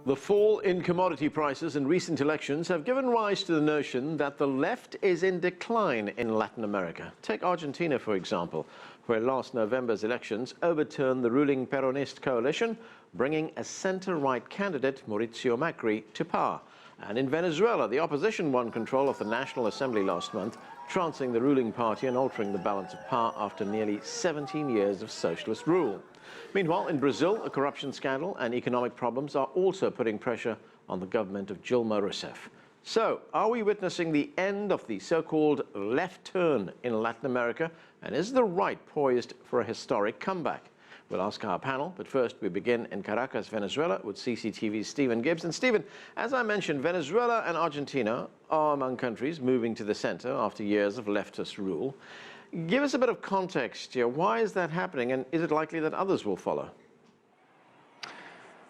The fall in commodity prices in recent elections have given rise to the notion that the left is in decline in Latin America. Take Argentina, for example, where last November's elections overturned the ruling Peronist coalition, bringing a center-right candidate, Mauricio Macri, to power. And in Venezuela, the opposition won control of the National Assembly last month, trouncing the ruling party and altering the balance of power after nearly 17 years of socialist rule. Meanwhile, in Brazil, a corruption scandal and economic problems are also putting pressure on the government of Dilma Rousseff. So, are we witnessing the end of the so-called left turn in Latin America? And is the right poised for a historic comeback? We'll ask our panel, but first we begin in Caracas, Venezuela, with CCTV's Stephen Gibbs. And Stephen, as I mentioned, Venezuela and Argentina are among countries moving to the center after years of leftist rule. Give us a bit of context here. Why is that happening, and is it likely that others will follow?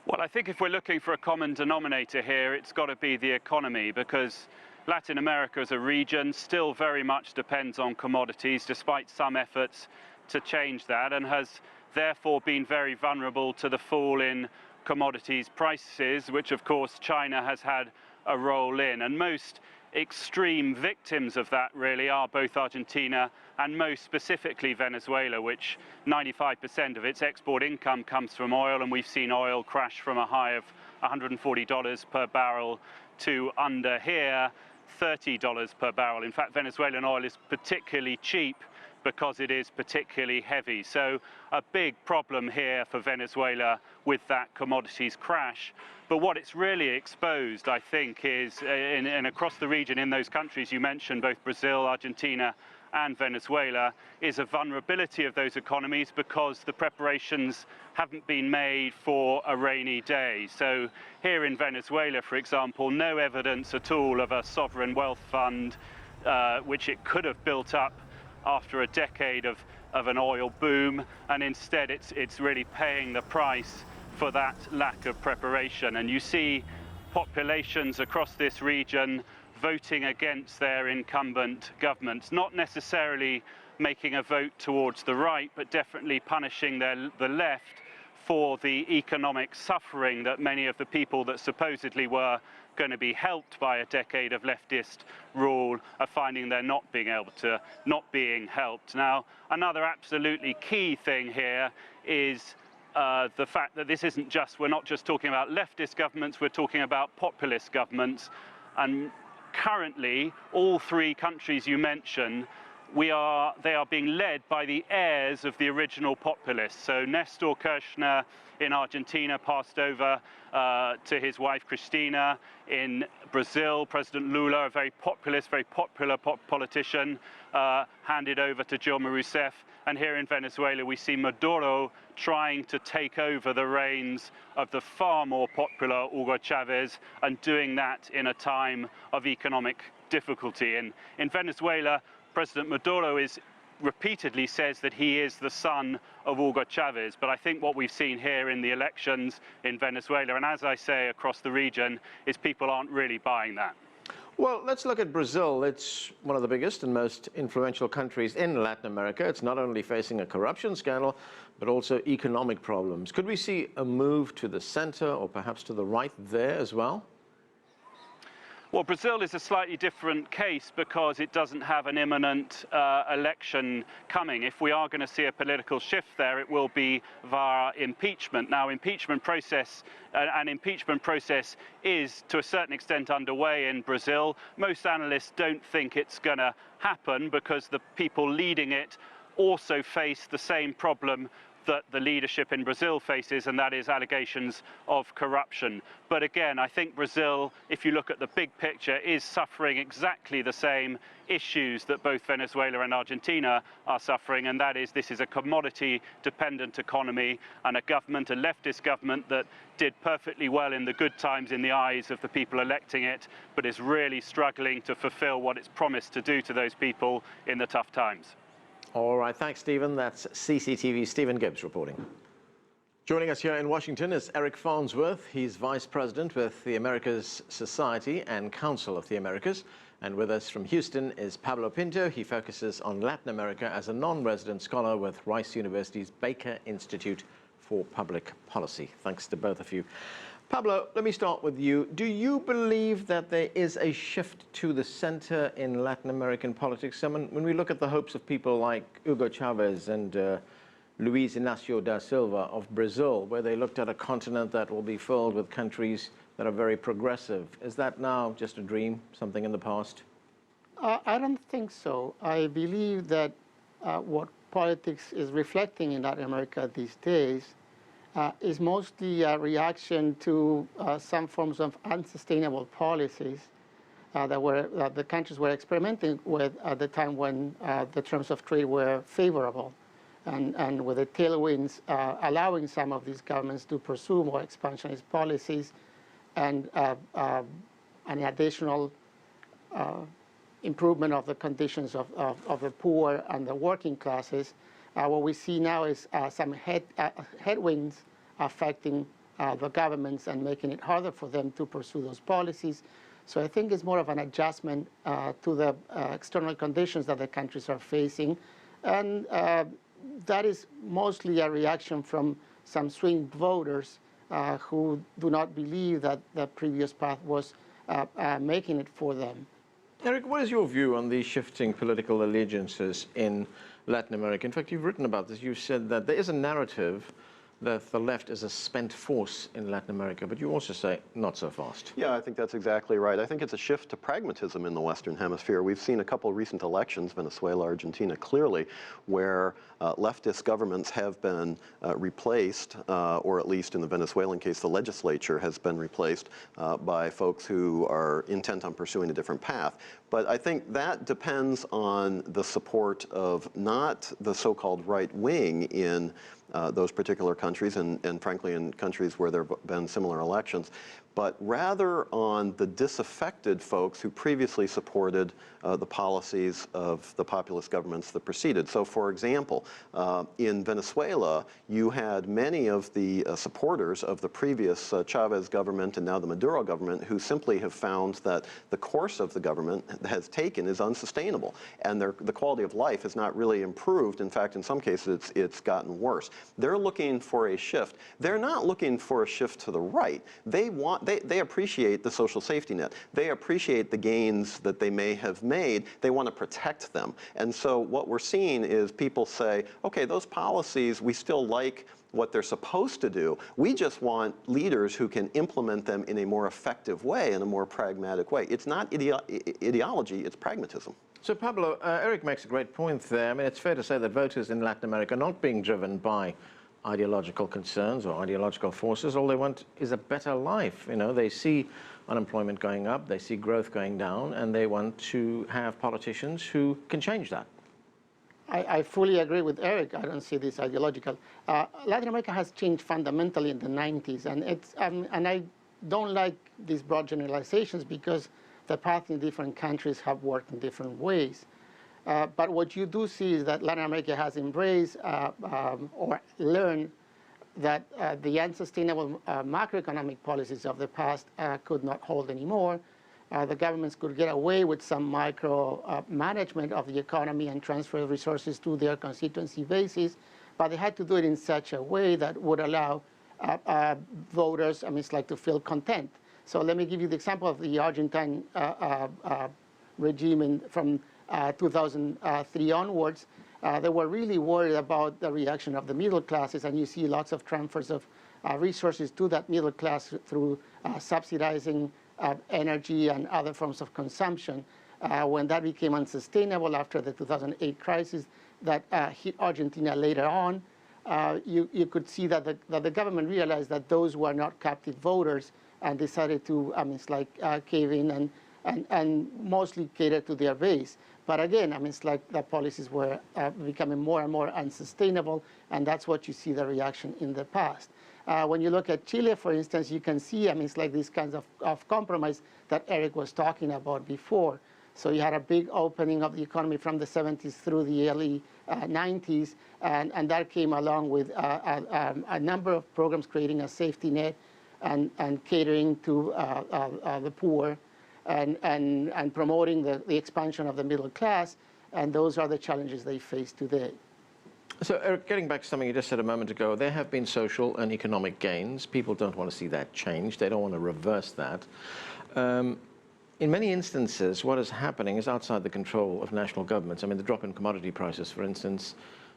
Well, I think if we're looking for a common denominator here, it's got to be the economy, because Latin America as a region still very much depends on commodities, despite some efforts to change that, and has therefore been very vulnerable to the fall in commodities prices, which of course China has had a role in. And most extreme victims of that really are both Argentina and most specifically Venezuela, which 95% of its export income comes from oil, and we've seen oil crash from a high of $140 per barrel to under here $30 per barrel. In fact, Venezuelan oil is particularly cheap because it is particularly heavy. So a big problem here for Venezuela with that commodities crash. But what it's really exposed, I think, is in across the region, in those countries you mentioned, both Brazil, Argentina and Venezuela, is a vulnerability of those economies because the preparations haven't been made for a rainy day. So here in Venezuela, for example, no evidence at all of a sovereign wealth fund, which it could have built up after a decade of an oil boom, and instead it's really paying the price for that lack of preparation. And you see populations across this region voting against their incumbent governments, not necessarily making a vote towards the right, but definitely punishing the left for the economic suffering that many of the people that supposedly were going to be helped by a decade of leftist rule are finding they're not being helped. Now, another absolutely key thing here is the fact that this isn't just, we're not just talking about leftist governments, we're talking about populist governments. And currently, all three countries you mentioned, they are being led by the heirs of the original populists. So Nestor Kirchner in Argentina passed over to his wife Cristina. In Brazil, President Lula, a very populist, very popular politician, handed over to Dilma Rousseff. And here in Venezuela, we see Maduro trying to take over the reins of the far more popular Hugo Chavez, and doing that in a time of economic difficulty. In Venezuela, President Maduro repeatedly says that he is the son of Hugo Chavez, but I think what we've seen here in the elections in Venezuela, and as I say across the region, is people aren't really buying that. Well, let's look at Brazil. It's one of the biggest and most influential countries in Latin America. It's not only facing a corruption scandal, but also economic problems. Could we see a move to the center or perhaps to the right there as well? Well, Brazil is a slightly different case because it doesn't have an imminent election coming. If we are going to see a political shift there, it will be via impeachment. Now, impeachment process is to a certain extent underway in Brazil. Most analysts don't think it's going to happen because the people leading it also face the same problem that the leadership in Brazil faces, and that is allegations of corruption. But again, I think Brazil, if you look at the big picture, is suffering exactly the same issues that both Venezuela and Argentina are suffering, and that is this is a commodity-dependent economy and a government, a leftist government, that did perfectly well in the good times in the eyes of the people electing it, but is really struggling to fulfill what it's promised to do to those people in the tough times. All right, thanks, Stephen. That's CCTV's Stephen Gibbs reporting. Joining us here in Washington is Eric Farnsworth. He's Vice President with the Americas Society and Council of the Americas. And with us from Houston is Pablo Pinto. He focuses on Latin America as a non-resident scholar with Rice University's Baker Institute for Public Policy. Thanks to both of you. Pablo, let me start with you. Do you believe that there is a shift to the center in Latin American politics? I mean, when we look at the hopes of people like Hugo Chavez and Luiz Inácio da Silva of Brazil, where they looked at a continent that will be filled with countries that are very progressive, is that now just a dream, something in the past? I don't think so. I believe that what politics is reflecting in Latin America these days is mostly a reaction to some forms of unsustainable policies that the countries were experimenting with at the time when the terms of trade were favorable, and with the tailwinds allowing some of these governments to pursue more expansionist policies and an additional improvement of the conditions of the poor and the working classes. What we see now is some headwinds affecting the governments and making it harder for them to pursue those policies. So I think it's more of an adjustment to the external conditions that the countries are facing. And that is mostly a reaction from some swing voters who do not believe that the previous path was making it for them. Eric, what is your view on these shifting political allegiances in Latin America? In fact, you've written about this. You've said that there is a narrative that the left is a spent force in Latin America, but you also say not so fast. Yeah, I think that's exactly right. I think it's a shift to pragmatism in the Western Hemisphere. We've seen a couple recent elections, Venezuela, Argentina, clearly, where leftist governments have been replaced, or at least in the Venezuelan case, the legislature has been replaced by folks who are intent on pursuing a different path. But I think that depends on the support of not the so-called right wing in those particular countries, and frankly in countries where there have been similar elections, but rather on the disaffected folks who previously supported the policies of the populist governments that preceded. So for example, in Venezuela, you had many of the supporters of the previous Chavez government and now the Maduro government who simply have found that the course of the government has taken is unsustainable, and the quality of life has not really improved. In fact, in some cases, it's gotten worse. They're looking for a shift. They're not looking for a shift to the right. They appreciate the social safety net. They appreciate the gains that they may have made. They want to protect them. And so what we're seeing is people say, okay, those policies, we still like what they're supposed to do. We just want leaders who can implement them in a more effective way, in a more pragmatic way. It's not ideology, it's pragmatism. So Pablo, Eric makes a great point there. I mean, it's fair to say that voters in Latin America are not being driven by ideological concerns or ideological forces. All they want is a better life. You know, they see unemployment going up, they see growth going down, and they want to have politicians who can change that. I fully agree with Eric. I don't see this ideological. Latin America has changed fundamentally in the 90s, and and I don't like these broad generalizations because the paths in different countries have worked in different ways. But what you do see is that Latin America has embraced or learned that the unsustainable macroeconomic policies of the past could not hold anymore. The governments could get away with some micro management of the economy and transfer resources to their constituency basis, but they had to do it in such a way that would allow voters, to feel content. So let me give you the example of the Argentine regime from 2003 onwards. They were really worried about the reaction of the middle classes, and you see lots of transfers of resources to that middle class through subsidizing energy and other forms of consumption. When that became unsustainable after the 2008 crisis that hit Argentina later on, you could see that the government realized that those were not captive voters and decided to cave in and mostly cater to their base. But again, the policies were becoming more and more unsustainable, and that's what you see the reaction in the past. When you look at Chile, for instance, you can see, these kinds of compromise that Eric was talking about before. So you had a big opening of the economy from the 70s through the early 90s, and that came along with a number of programs creating a safety net and catering to the poor and promoting the expansion of the middle class, and those are the challenges they face today. So, Eric, getting back to something you just said a moment ago, there have been social and economic gains. People don't want to see that change. They don't want to reverse that. In many instances, what is happening is outside the control of national governments. I mean, the drop in commodity prices, for instance,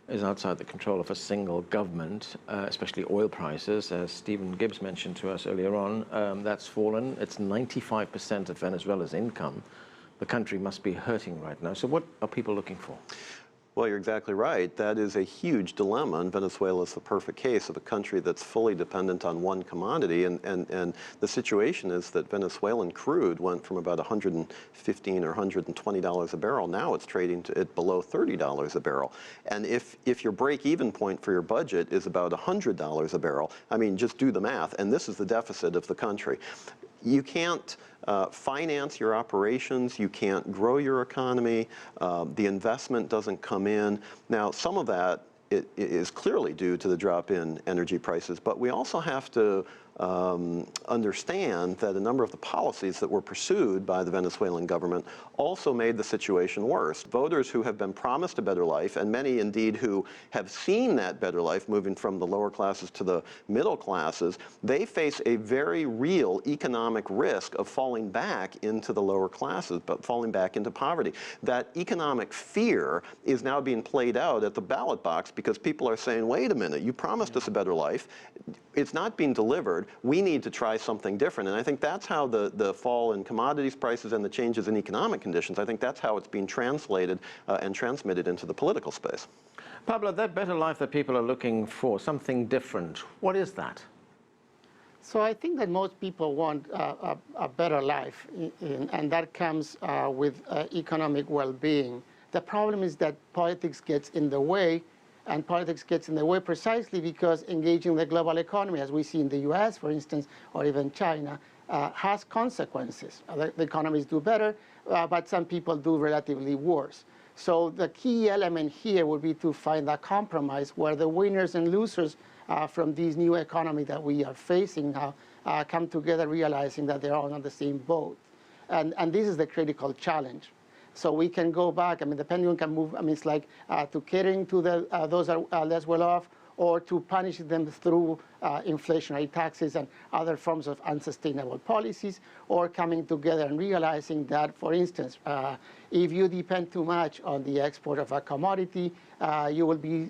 is outside the control of a single government, especially oil prices. As Stephen Gibbs mentioned to us earlier on, that's fallen. It's 95% of Venezuela's income. The country must be hurting right now. So what are people looking for? Well, you're exactly right. That is a huge dilemma, and Venezuela is the perfect case of a country that's fully dependent on one commodity. And the situation is that Venezuelan crude went from about $115 or $120 a barrel. Now it's trading at below $30 a barrel. And if your break-even point for your budget is about $100 a barrel, I mean, just do the math. And this is the deficit of the country. You can't finance your operations, you can't grow your economy, the investment doesn't come in. Now, some of that is clearly due to the drop in energy prices, but we also have to understand that a number of the policies that were pursued by the Venezuelan government also made the situation worse. Voters who have been promised a better life, and many indeed who have seen that better life moving from the lower classes to the middle classes, they face a very real economic risk of falling back into the lower classes, but falling back into poverty. That economic fear is now being played out at the ballot box because people are saying, wait a minute, you promised us a better life. It's not being delivered. We need to try something different. And I think that's how the fall in commodities prices and the changes in economic conditions, I think that's how it's being translated and transmitted into the political space. Pablo, that better life that people are looking for, something different, what is that? So I think that most people want a better life, and that comes with economic well-being. The problem is that politics gets in the way, and politics gets in the way precisely because engaging the global economy, as we see in the US, for instance, or even China, has consequences. The economies do better, but some people do relatively worse. So the key element here would be to find a compromise where the winners and losers from this new economy that we are facing now come together realizing that they're all on the same boat. And this is the critical challenge. So we can go back, I mean, the pendulum can move, I mean, it's like to catering to those that are less well off, or to punish them through inflationary taxes and other forms of unsustainable policies, or coming together and realizing that, for instance, if you depend too much on the export of a commodity, you will be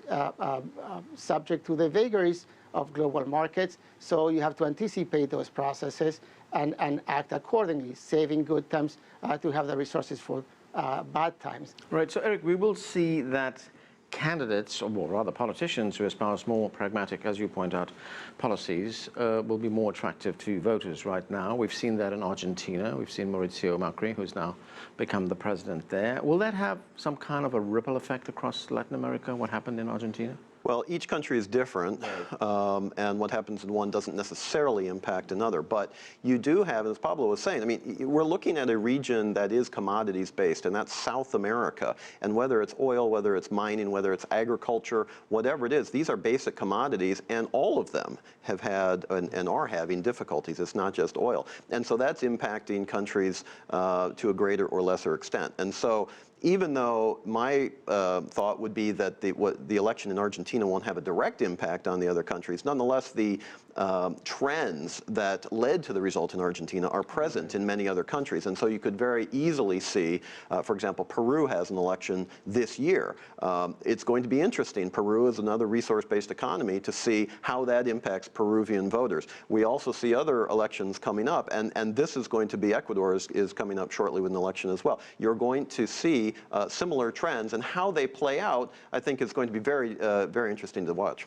subject to the vagaries of global markets. So you have to anticipate those processes and act accordingly, saving good times to have the resources for bad times. Right, so Eric, we will see that candidates, or rather politicians who espouse more pragmatic, as you point out, policies will be more attractive to voters right now. We've seen that in Argentina. We've seen Mauricio Macri, who's now become the president there. Will that have some kind of a ripple effect across Latin America, what happened in Argentina? Well, each country is different, and what happens in one doesn't necessarily impact another. But you do have, as Pablo was saying, I mean, we're looking at a region that is commodities-based, and that's South America. And whether it's oil, whether it's mining, whether it's agriculture, whatever it is, these are basic commodities, and all of them have had and are having difficulties. It's not just oil. And so that's impacting countries to a greater or lesser extent. And so even though my thought would be that the election in Argentina won't have a direct impact on the other countries, nonetheless, the trends that led to the result in Argentina are present in many other countries. And so you could very easily see, for example, Peru has an election this year. It's going to be interesting. Peru is another resource-based economy to see how that impacts Peruvian voters. We also see other elections coming up, and this is going to be, Ecuador is coming up shortly with an election as well. You're going to see similar trends, and how they play out, I think, is going to be very, very interesting to watch.